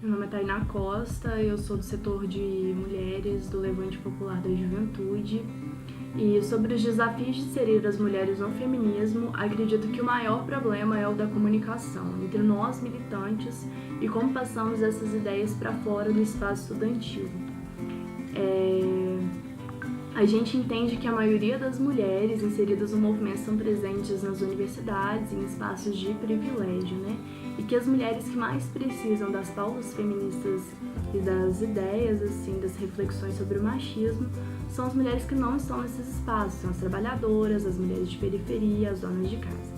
Meu nome é Tainá Costa, eu sou do setor de mulheres do Levante Popular da Juventude. E sobre os desafios de inserir as mulheres no feminismo, acredito que o maior problema é o da comunicação entre nós militantes e como passamos essas ideias para fora do espaço estudantil. A gente entende que a maioria das mulheres inseridas no movimento estão presentes nas universidades e em espaços de privilégio, né? E que as mulheres que mais precisam das pautas feministas e das ideias, assim, das reflexões sobre o machismo, são as mulheres que não estão nesses espaços, são as trabalhadoras, as mulheres de periferia, as donas de casa.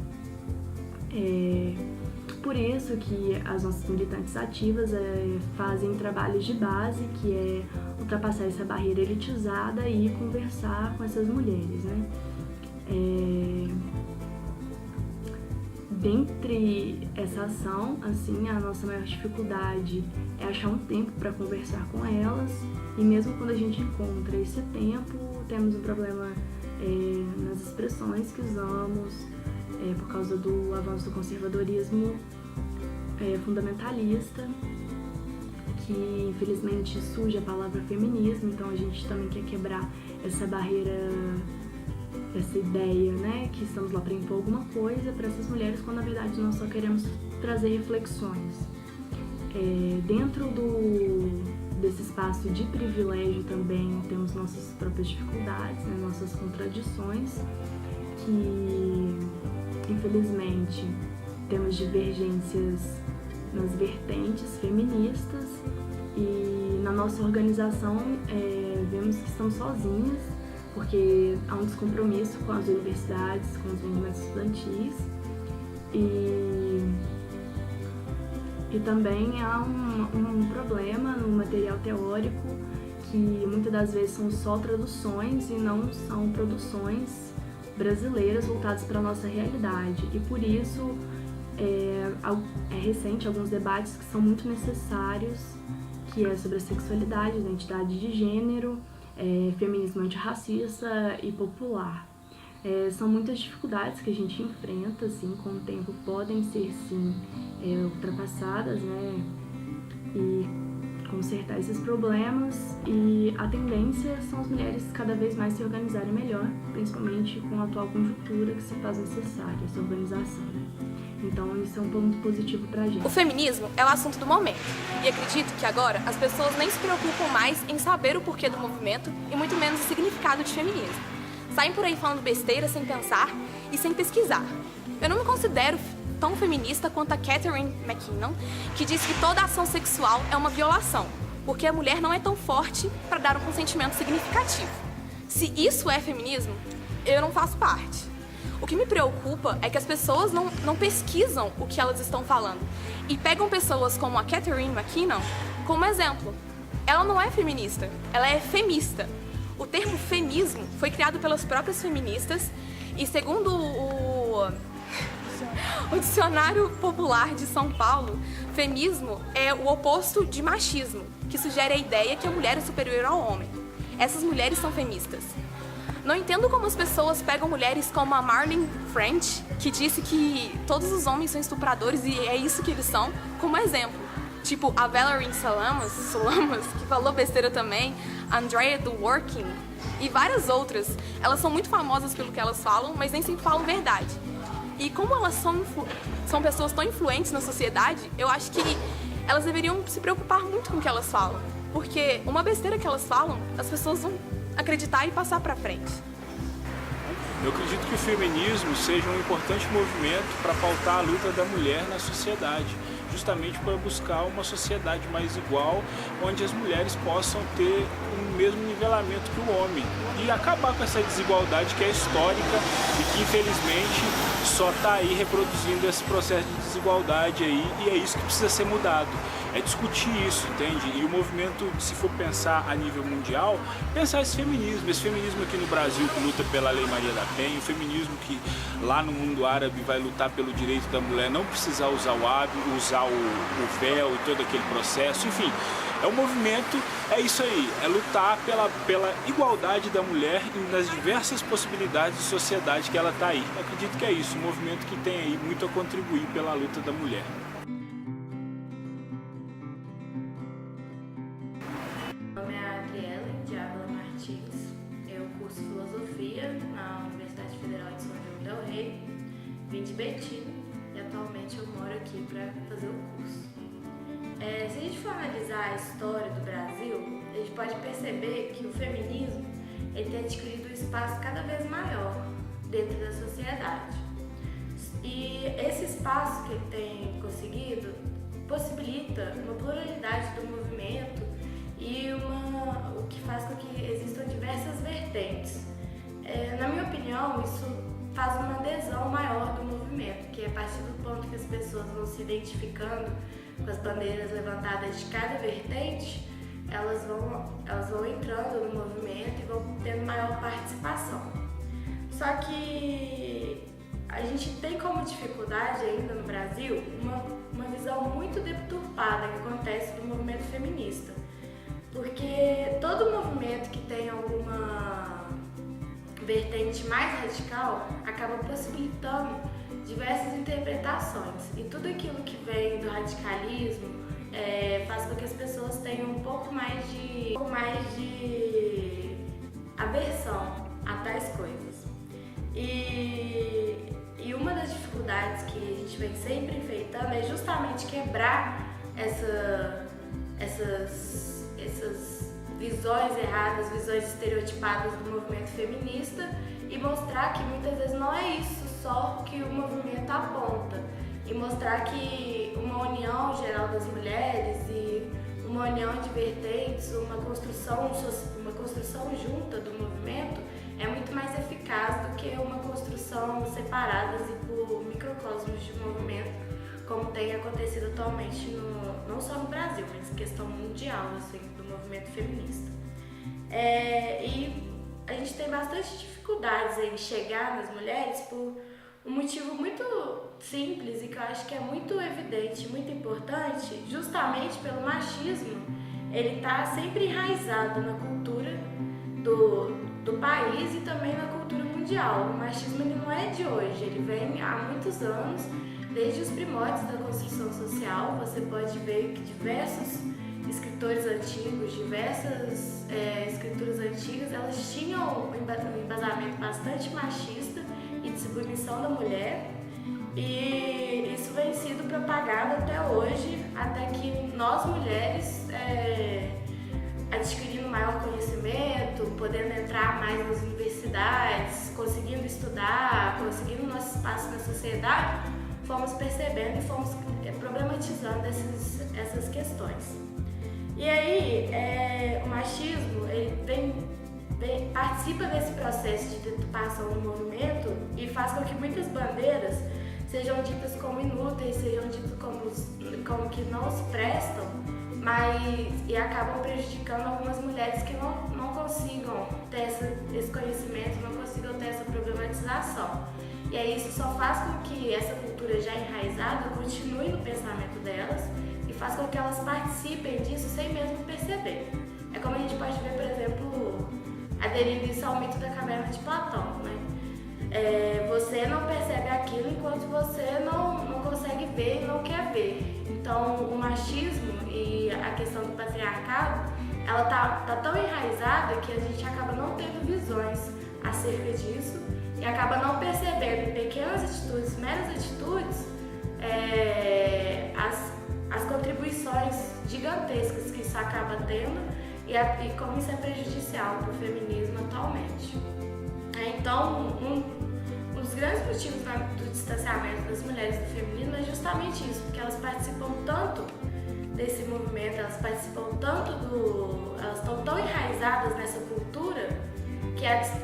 Por isso que as nossas militantes ativas fazem trabalhos de base, que é ultrapassar essa barreira elitizada e conversar com essas mulheres, né? Dentre essa ação, assim, a nossa maior dificuldade é achar um tempo para conversar com elas, e mesmo quando a gente encontra esse tempo, temos um problema nas expressões que usamos, por causa do avanço do conservadorismo fundamentalista, que infelizmente surge a palavra feminismo, então a gente também quer quebrar essa barreira, essa ideia, né, que estamos lá para impor alguma coisa para essas mulheres, quando na verdade nós só queremos trazer reflexões. Dentro desse espaço de privilégio também temos nossas próprias dificuldades, né, nossas contradições, que infelizmente temos divergências nas vertentes feministas, e na nossa organização vemos que estamos sozinhas, porque há um descompromisso com as universidades, com os movimentos estudantis, e também há um problema no material teórico, que muitas das vezes são só traduções e não são produções brasileiras voltadas para a nossa realidade, e por isso é recente alguns debates que são muito necessários, que é sobre a sexualidade, identidade de gênero, feminismo antirracista e popular. São muitas dificuldades que a gente enfrenta, assim, com o tempo podem ser, sim, ultrapassadas, né, e consertar esses problemas, e a tendência são as mulheres cada vez mais se organizarem melhor, principalmente com a atual conjuntura que se faz necessária essa organização, né? Então isso é um ponto positivo pra gente. O feminismo é o assunto do momento, e acredito que agora as pessoas nem se preocupam mais em saber o porquê do movimento e muito menos o significado de feminismo. Saem por aí falando besteira sem pensar e sem pesquisar. Eu não me considero tão feminista quanto a Catherine McKinnon, que diz que toda ação sexual é uma violação, porque a mulher não é tão forte para dar um consentimento significativo. Se isso é feminismo, eu não faço parte. O que me preocupa é que as pessoas não pesquisam o que elas estão falando e pegam pessoas como a Catherine McKinnon como exemplo. Ela não é feminista, ela é femista. O termo feminismo foi criado pelas próprias feministas e, segundo o Dicionário Popular de São Paulo, feminismo é o oposto de machismo, que sugere a ideia que a mulher é superior ao homem. Essas mulheres são feministas. Não entendo como as pessoas pegam mulheres como a Marlene French, que disse que todos os homens são estupradores e é isso que eles são, como exemplo. Tipo a Valerie Solanas, que falou besteira também, a Andrea Dworkin e várias outras. Elas são muito famosas pelo que elas falam, mas nem sempre falam verdade. E como elas são pessoas tão influentes na sociedade, eu acho que elas deveriam se preocupar muito com o que elas falam. Porque uma besteira que elas falam, as pessoas vão acreditar e passar pra frente. Eu acredito que o feminismo seja um importante movimento para pautar a luta da mulher na sociedade, justamente para buscar uma sociedade mais igual, onde as mulheres possam ter o mesmo nivelamento que o homem e acabar com essa desigualdade que é histórica e que infelizmente só está aí reproduzindo esse processo de desigualdade aí, e é isso que precisa ser mudado. É discutir isso, entende? E o movimento, se for pensar a nível mundial, pensar esse feminismo aqui no Brasil que luta pela Lei Maria da Penha, o feminismo que lá no mundo árabe vai lutar pelo direito da mulher não precisar usar o hábito, usar o véu e todo aquele processo, enfim. É um movimento, é isso aí, é lutar pela igualdade da mulher e nas diversas possibilidades de sociedade que ela está aí. Eu acredito que é isso, um movimento que tem aí muito a contribuir pela luta da mulher. e atualmente eu moro aqui para fazer o curso. Se a gente for analisar a história do Brasil, a gente pode perceber que o feminismo ele tem adquirido um espaço cada vez maior dentro da sociedade. E esse espaço que ele tem conseguido possibilita uma pluralidade do movimento e o que faz com que existam diversas vertentes. Na minha opinião, isso faz uma adesão maior do movimento, que é a partir do ponto que as pessoas vão se identificando com as bandeiras levantadas de cada vertente, elas vão entrando no movimento e vão tendo maior participação. Só que a gente tem como dificuldade ainda no Brasil uma visão muito deturpada que acontece do movimento feminista. Porque todo movimento que tem alguma vertente mais radical acaba possibilitando diversas interpretações. E tudo aquilo que vem do radicalismo faz com que as pessoas tenham um pouco mais de aversão a tais coisas. E uma das dificuldades que a gente vem sempre enfrentando é justamente quebrar essas visões erradas, visões estereotipadas do movimento feminista e mostrar que muitas vezes não é isso só que o movimento aponta, e mostrar que uma união geral das mulheres e uma união de vertentes, uma construção junta do movimento é muito mais eficaz do que uma construção separadas e por microcosmos de movimento, como tem acontecido atualmente não só no Brasil, mas em questão mundial assim, do movimento feminista. E a gente tem bastante dificuldades em chegar nas mulheres por um motivo muito simples e que eu acho que é muito evidente, muito importante, justamente pelo machismo. Ele está sempre enraizado na cultura do país e também na cultura mundial. O machismo ele não é de hoje, ele vem há muitos anos, desde os primórdios da construção social. Você pode ver que diversos escritores antigos, diversas escrituras antigas, elas tinham um embasamento bastante machista e de submissão da mulher, e isso vem sendo propagado até hoje, até que nós mulheres, adquirindo maior conhecimento, podendo entrar mais nas universidades, conseguindo estudar, conseguindo nosso espaço na sociedade, fomos percebendo e fomos problematizando essas questões. E aí, o machismo ele participa desse processo de deturpação do movimento e faz com que muitas bandeiras sejam ditas como inúteis, sejam ditas como que não se prestam, e acabam prejudicando algumas mulheres que não consigam ter esse conhecimento, não consigam ter essa problematização. E aí isso só faz com que essa cultura já enraizada continue no pensamento delas e faz com que elas participem disso sem mesmo perceber. É como a gente pode ver, por exemplo, aderindo isso ao mito da caverna de Platão, né? Você não percebe aquilo enquanto você não consegue ver e não quer ver. Então, o machismo e a questão do patriarcado, ela tá tão enraizada que a gente acaba não tendo visões acerca disso e acaba não percebendo em pequenas atitudes, meras atitudes, as contribuições gigantescas que isso acaba tendo e como isso é prejudicial para o feminismo atualmente. Então, um dos grandes motivos do distanciamento das mulheres do feminismo é justamente isso, porque elas participam tanto desse movimento, elas estão tão enraizadas nessa cultura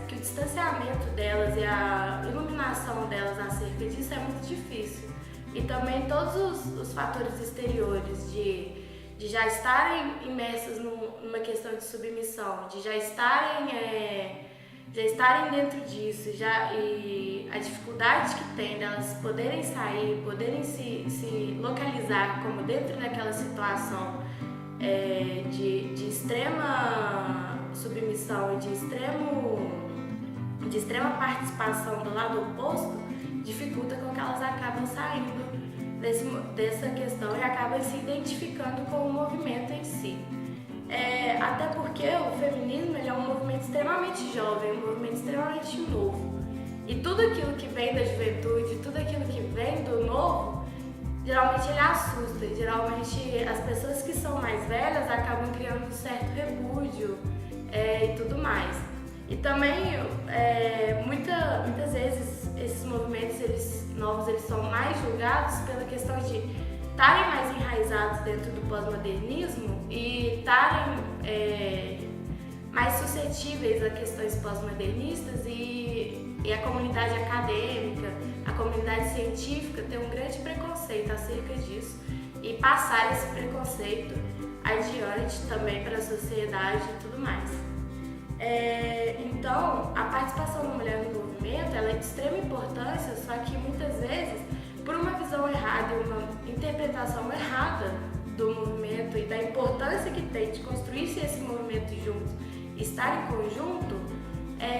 que o distanciamento delas e a iluminação delas acerca disso é muito difícil. E também todos os fatores exteriores de já estarem imersas numa questão de submissão, de já estarem dentro disso, e a dificuldade que tem delas poderem sair, poderem se localizar como dentro daquela situação de extrema submissão e de extrema participação do lado oposto, dificulta com que elas acabam saindo dessa questão e acabam se identificando com o movimento em si. Até porque o feminismo ele é um movimento extremamente jovem, um movimento extremamente novo. E tudo aquilo que vem da juventude, tudo aquilo que vem do novo, assusta. Geralmente as pessoas que são mais velhas acabam criando um certo repúdio e tudo mais. E também muitas vezes esses movimentos novos eles são mais julgados pela questão de estarem mais enraizados dentro do pós-modernismo e estarem mais suscetíveis a questões pós-modernistas e a comunidade acadêmica, a comunidade científica tem um grande preconceito acerca disso e passar esse preconceito adiante também para a sociedade e tudo mais. Então, a participação da mulher no movimento ela é de extrema importância, só que muitas vezes, por uma visão errada e uma interpretação errada do movimento e da importância que tem de construir-se esse movimento junto, estar em conjunto,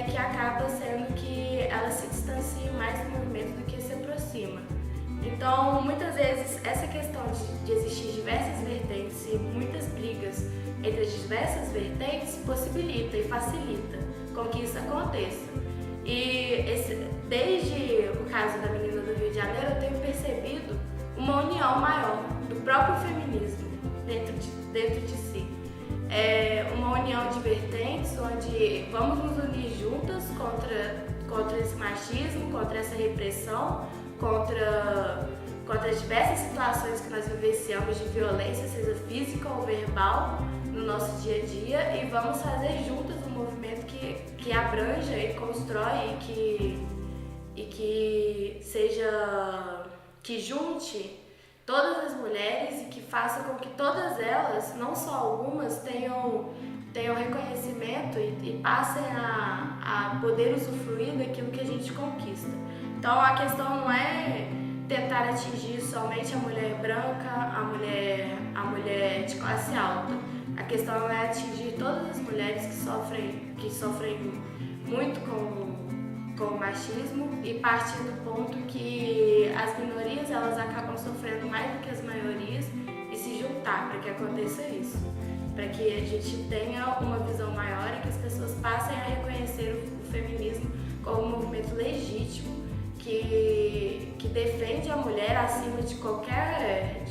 que acaba sendo que ela se distancia mais do movimento do que se aproxima. Então, muitas vezes, essa questão de existir diversas vertentes e muitas brigas entre as diversas vertentes possibilita e facilita com que isso aconteça. E desde o caso da menina do Rio de Janeiro, eu tenho percebido uma união maior do próprio feminismo dentro de si. Uma união de vertentes onde vamos nos unir juntas contra esse machismo, contra essa repressão, contra as diversas situações que nós vivenciamos de violência, seja física ou verbal, no nosso dia a dia, e vamos fazer juntas um movimento que abranja e constrói e que junte todas as mulheres e que faça com que todas elas, não só algumas, tenham reconhecimento e passem a poder usufruir daquilo que a gente conquista. Então a questão não é tentar atingir somente a mulher branca, a mulher de classe alta. A questão é atingir todas as mulheres que sofrem muito com o machismo e partir do ponto que as minorias elas acabam sofrendo mais do que as maiorias e se juntar para que aconteça isso, para que a gente tenha uma visão maior e que as pessoas passem a reconhecer o feminismo como um movimento legítimo que defende a mulher acima de qualquer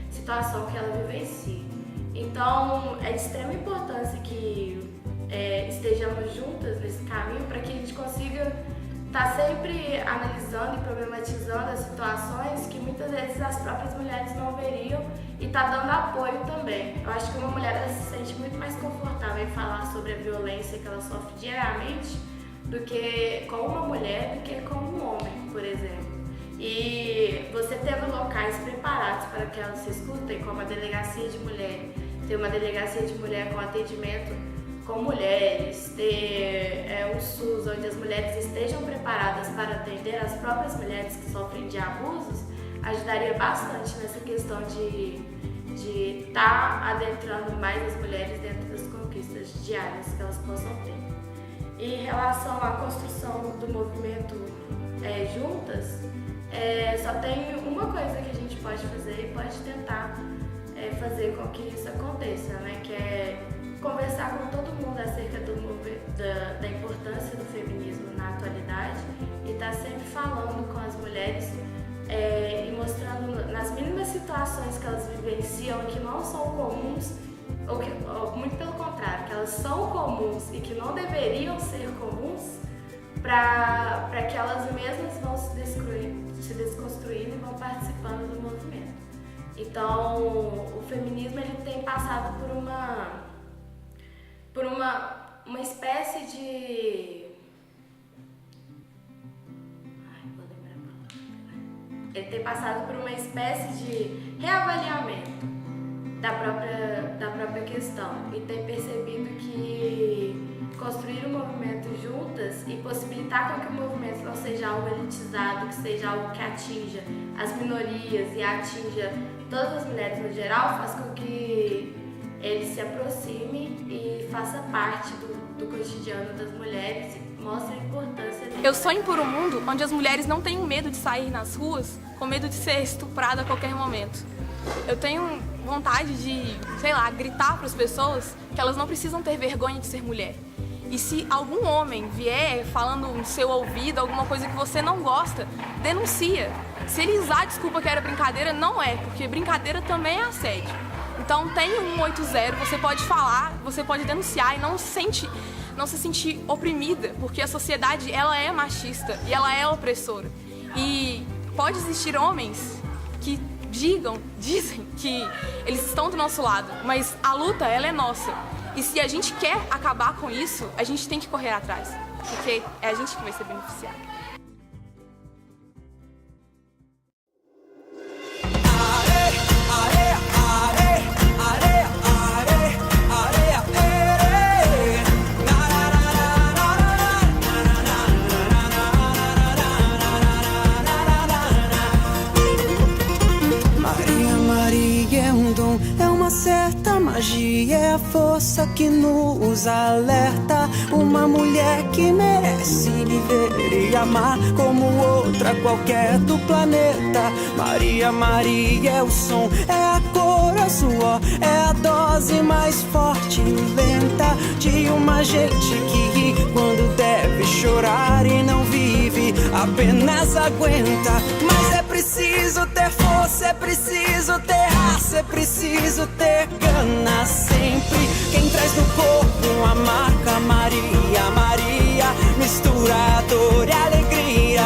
situação que ela vivencie. Então, é de extrema importância que estejamos juntas nesse caminho para que a gente consiga estar sempre analisando e problematizando as situações que muitas vezes as próprias mulheres não veriam e tá dando apoio também. Eu acho que uma mulher ela se sente muito mais confortável em falar sobre a violência que ela sofre diariamente do que com uma mulher do que com um homem, por exemplo. E você tendo locais preparados para que elas se escutem, como a delegacia de mulher, ter uma delegacia de mulher com atendimento com mulheres, ter o SUS, onde as mulheres estejam preparadas para atender as próprias mulheres que sofrem de abusos, ajudaria bastante nessa questão de estar adentrando mais as mulheres dentro das conquistas diárias que elas possam ter. E em relação à construção do movimento juntas, só tem uma coisa que a gente pode fazer e pode tentar fazer com que isso aconteça, né? Que é conversar com todo mundo acerca da importância do feminismo na atualidade e estar sempre falando com as mulheres e mostrando nas mínimas situações que elas vivenciam que não são comuns, ou muito pelo contrário, que elas são comuns e que não deveriam ser comuns, para que elas mesmas vão se desconstruindo e vão participando do movimento. Então, o feminismo ele tem passado por uma espécie de... Ele tem passado por uma espécie de reavaliamento da própria questão e tem percebido que construir um movimento juntas e possibilitar com que o movimento não seja algo elitizado, que seja algo que atinja as minorias e atinja todas as mulheres no geral, faz com que ele se aproxime e faça parte do cotidiano das mulheres e mostre a importância dele. Eu sonho por um mundo onde as mulheres não tenham medo de sair nas ruas com medo de ser estuprada a qualquer momento. Eu tenho vontade de, gritar para as pessoas que elas não precisam ter vergonha de ser mulher. E se algum homem vier falando no seu ouvido alguma coisa que você não gosta, denuncia. Se ele usar a desculpa que era brincadeira, não é, porque brincadeira também é assédio. Então tem o 180, você pode falar, você pode denunciar e não se sentir oprimida, porque a sociedade ela é machista e ela é opressora. E pode existir homens que dizem que eles estão do nosso lado, mas a luta ela é nossa. E se a gente quer acabar com isso, a gente tem que correr atrás, porque é a gente que vai ser beneficiado. Certa magia é a força que nos alerta. Uma mulher que merece viver e amar como outra qualquer do planeta. Maria, Maria é o som, é a cor, é o suor, é a dose mais forte e lenta de uma gente que ri quando deve chorar e não vive, apenas aguenta. Mas é preciso ter força, é preciso ter raça, é preciso ter gana sempre. Quem traz no corpo uma marca, Maria, Maria, mistura a dor e a alegria.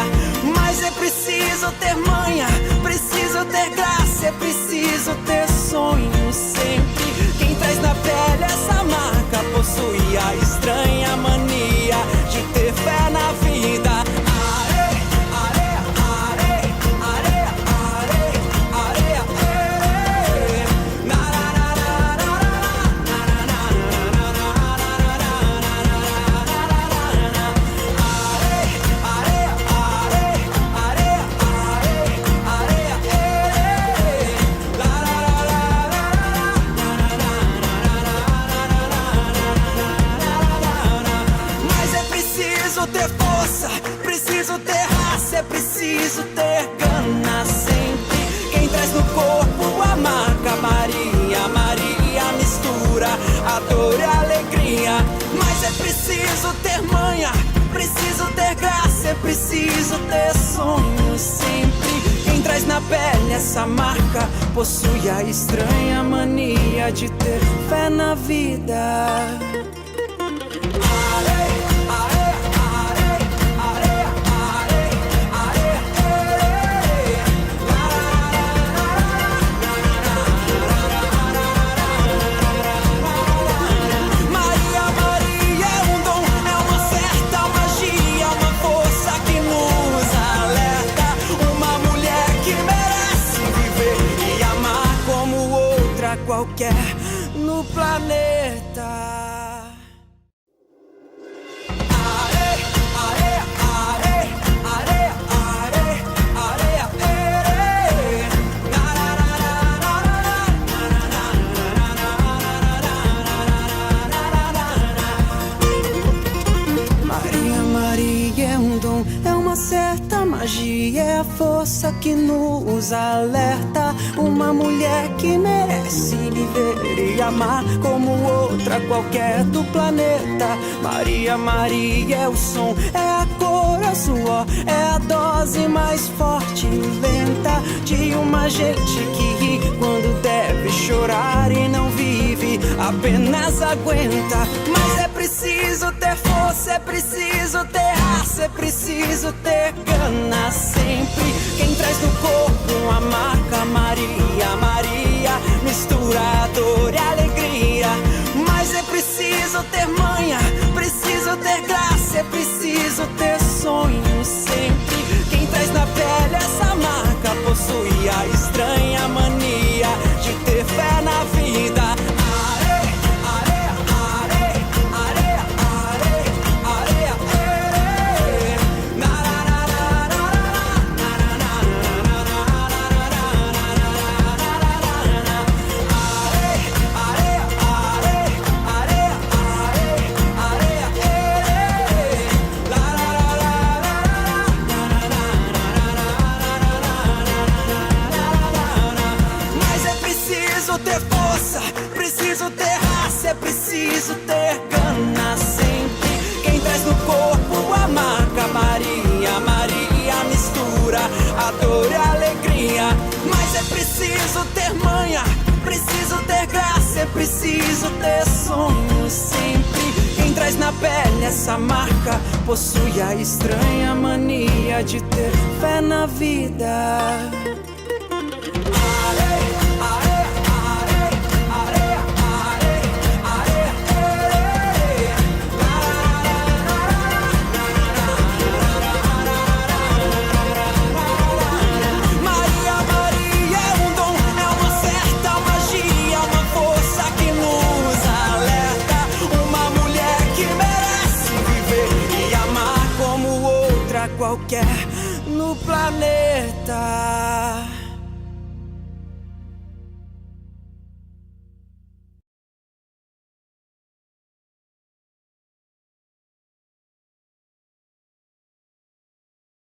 Mas é preciso ter manha, preciso ter graça, é preciso ter sonho sempre. Quem traz na pele essa marca possui a estranha mania de ter fé na vida. Preciso ter raça, é preciso ter gana sempre. Quem traz no corpo a marca, Maria, Maria, mistura a dor e a alegria. Mas é preciso ter manha, preciso ter graça, é preciso ter sonho sempre. Quem traz na pele essa marca possui a estranha mania de ter fé na vida. Qualquer no planeta. Maria, Maria é um dom, é uma certa magia, é a força que nos alerta. Uma mulher que merece viver e amar como outra qualquer do planeta. Maria, Maria é o som, é a cor, é o suor, é a dose mais forte e lenta de uma gente que ri quando deve chorar e não vive, apenas aguenta. Mas é preciso ter força, é preciso ter raça, é preciso ter gana sempre. Quem traz no corpo uma marca, Maria, Maria, mistura a dor e a alegria. Mas é preciso ter manha, preciso ter graça, é preciso ter sonho sempre. Quem traz na pele essa marca possui a estranha mania de ter fé na vida. Preciso ter raça, é preciso ter gana sempre. É preciso ter manha, preciso ter graça, é preciso ter sonho sempre. Quem traz na pele essa marca possui a estranha mania de ter fé na vida. Qualquer no planeta.